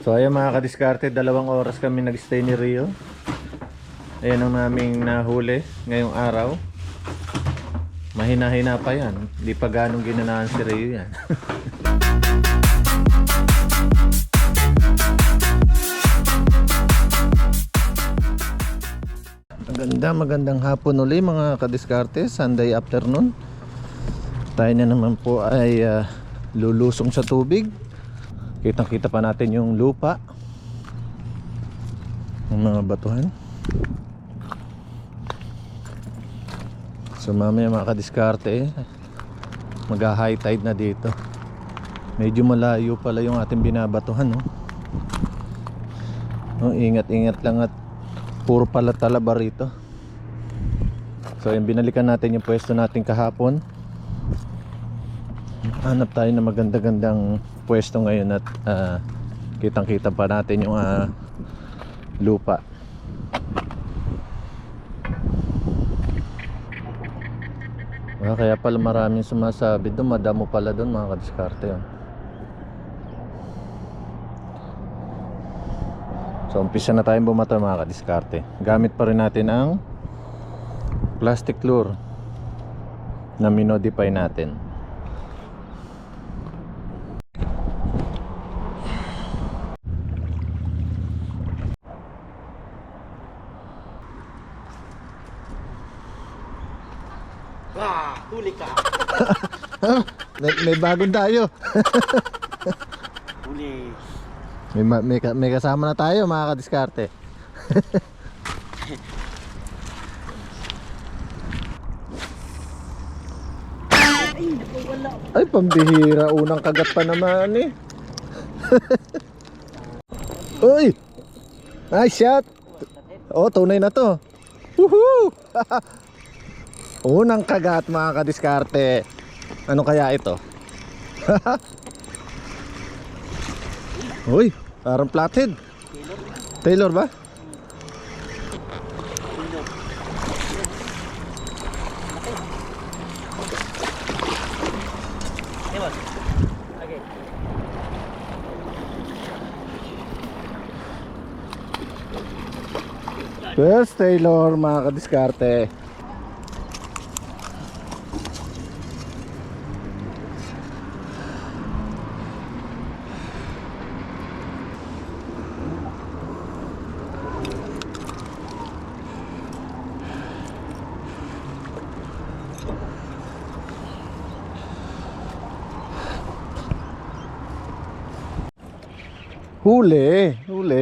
So ayan mga kadiskarte, 2 oras kami nag-stay ni Rio. Ayan ang naming nahuli ngayong araw. Mahina-hina pa yan. Hindi pa ganong ginanahan si Rio yan. Magandang hapon uli mga kadiskarte. Sunday afternoon. Tayo na naman po ay lulusong sa tubig. Kitang-kita pa natin yung lupa, ng mga batuhan. So mamaya mga kadiskarte, mag-high tide na dito. Medyo malayo pala yung ating binabatuhan, no? Ingat-ingat lang at puro pala talaba rito. So yung binalikan natin yung pwesto natin kahapon. Hanap tayo ng maganda-gandang pwesto ngayon at kitang-kita pa natin yung lupa. Kaya pala maraming sumasabi doon, madamo pala doon mga kadiskarte yun. So umpisa na tayong bumato mga kadiskarte. Gamit pa rin natin ang plastic lure na minodify natin. Huli ka. may bagong tayo. Huli. May kasama na tayo mga kadiskarte. Ay, pambihira. Unang kagat pa naman eh. Uy! Nice shot! Oh, tunay na to. Woohoo! Unang kagat mga kadiskarte. Ano kaya ito? Uy, parang flathead. Taylor ba? First Taylor mga kadiskarte. Huli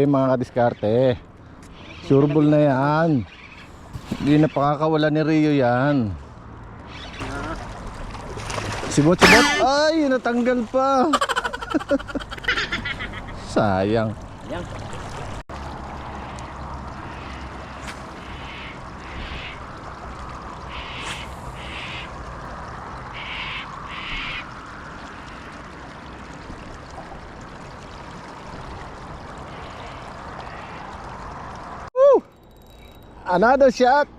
mga kadiskarte. Sureball na yan. Hindi na pakakawala ni Rio yan. Sibot. Ay, natanggal pa. Sayang. Another shot.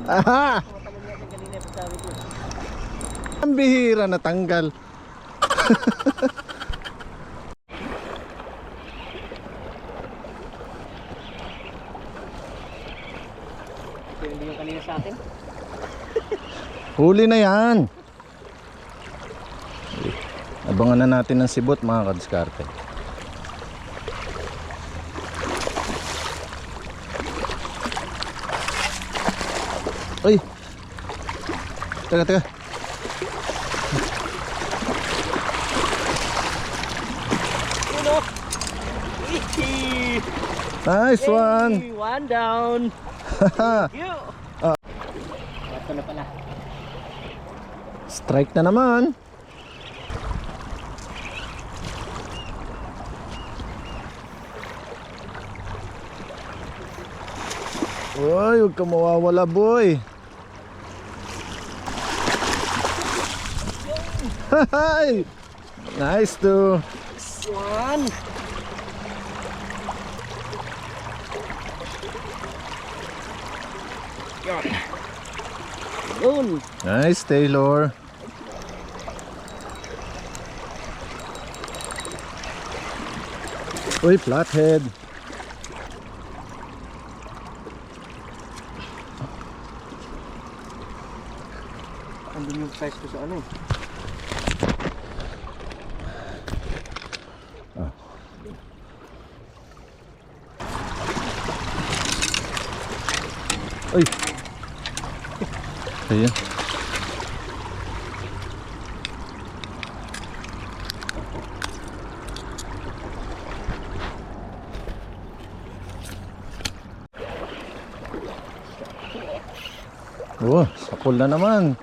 Aha. Ang bihira natanggal. Ito yung kanina sa atin. Huli na yan. Abangan na natin ng sibot mga kadiskarte. Uy! Teka. Uno! Nice one! Hey, one down! Thank you! Ito na pala. Strike na naman. Uy, huwag ka mawawala boy. Hi! Nice to. One! Yun! Nice Taylor. Uy, flathead. Andun yung size ko sa ano. Uy. Ayan. Oh, sapul na naman.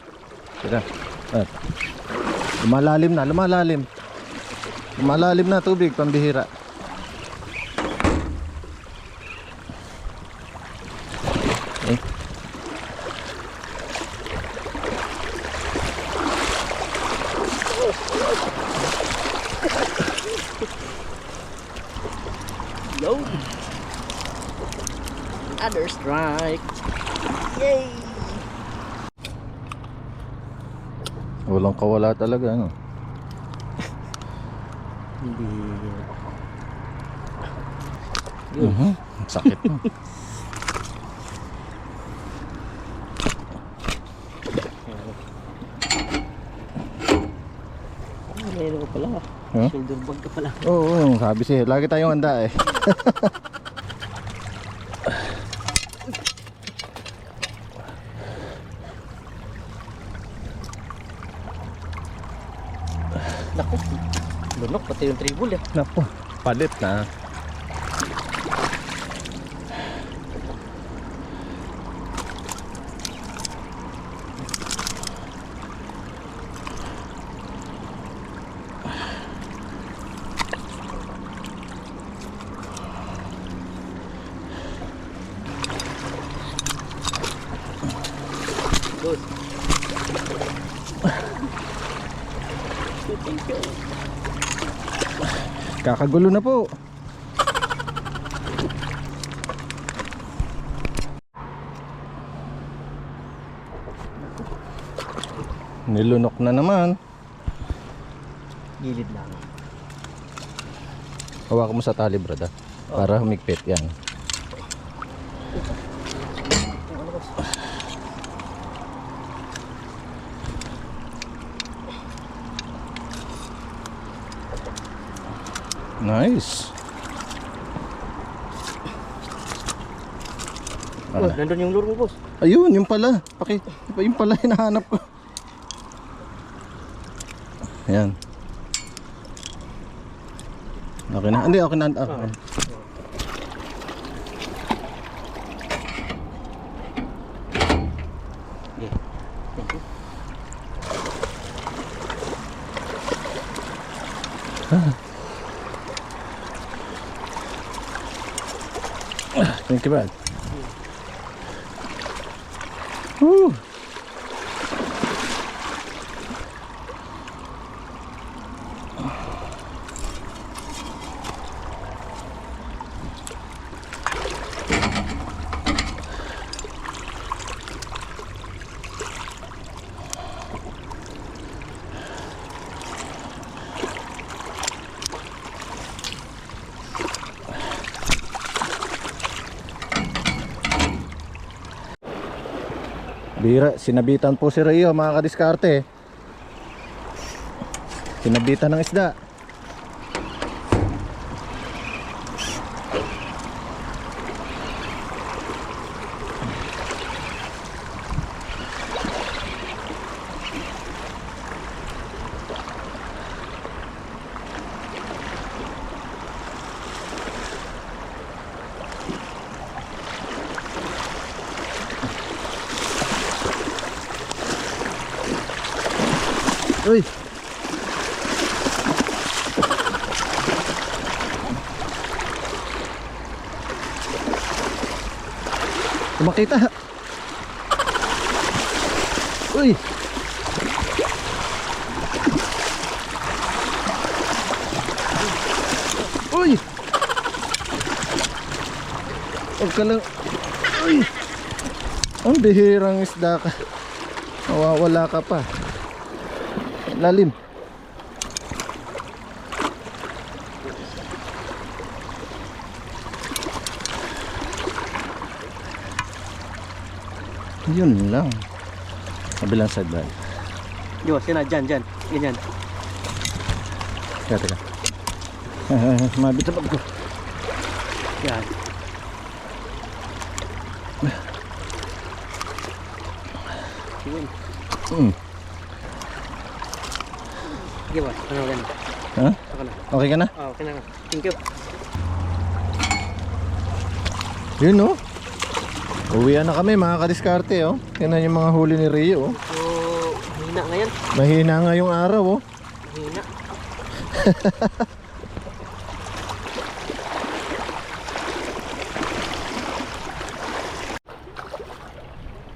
Teka. At. Lumalalim na, lumalalim. Lumalalim na tubig, pambihira. Eh. Yo! Another strike! Yay! Walang kawala talaga, ano? Hindi. Yun. Sakit mo. Meron ka pala. Huh? Shoulder bag ka pala. Oo, sabi siya. Lagi tayong handa eh. Naku. Lunok pati yung tribul eh. Napo, palit na. Good. Thank you. Kakagulo na po. Nilunok na naman. Gilid lang. Hawakan mo sa tali, brada. Para humigpit yan. Nice. Oh, nandun yung lure mo, boss. Ayun, yung pala. Yung pala hinahanap ko. Ayan. Okay na. Hindi, okay na. Okay. Yeah. Thank you. Thank you, Brad. Woo! Bira, sinabitan po si Rio mga kadiskarte. Sinabitan ng isda. Uy. Makita. Uy. Uy. Huwag ka lang. Uy. Ang bihirang isda ka. Mawawala ka pa. Lalim. Yun lang. Kabilang side ba? Yo, sina, dyan. Ganyan. Teka. Mabit sa pag ko. Yan. Yun. Sige ba? Ano ganun? Ha? Ako na. Okay ka na? Oh, okay na. Thank you. Yun no. Uwian na kami mga kadiskarte oh. Tingnan yung mga huli ni Rio oh. So, mahina ngayon. Mahina nga yung araw oh. Mahina.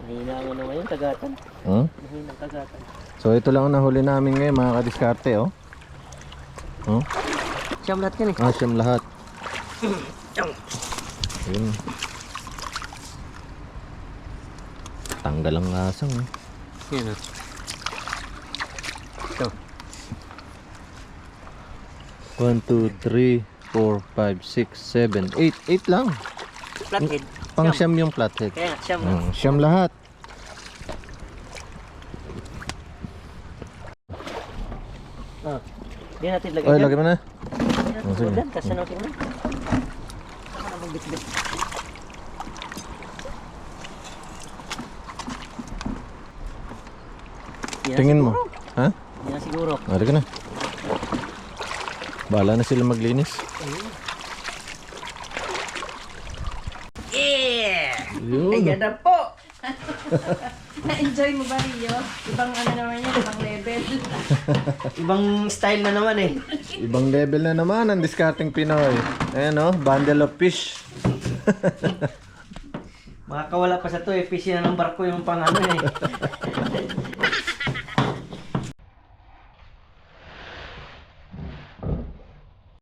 Mahina nga naman yung tagatan. Hmm? Mahina tagatan. So ito lang ang nahuli namin ngayon mga kadiskarte oh. Oh? Siyam lahat yan eh. Siyam lahat. Yun. Tanggal ang lasang eh. Yan o. Ito. 1, 2, 3, 4, 5, 6, 7, 8. 8 lang. Flathead. Pang siyam yung flathead. Kaya nga, siyam na. Siyam lahat. Ah. Hindi natin lagay Oy, dyan. lagay mo na. Hindi natin sige. lagay dyan. Kasi natin mo. Ako na magbit-bit. Yan Tingin mo. siguro. Ha? Yan siguro. Lagay na. Bahala na sila maglinis. Yeah! Yun. Ayan na po! Na-enjoy mo ba, Rio? Ibang ano naman yan, ibang level. Ibang style na naman eh. Ibang level na naman ang discarding Pinoy. Ayan oh, bundle of fish. Makakawala pa sa to eh. Fishing na ng barko yung pang ano eh.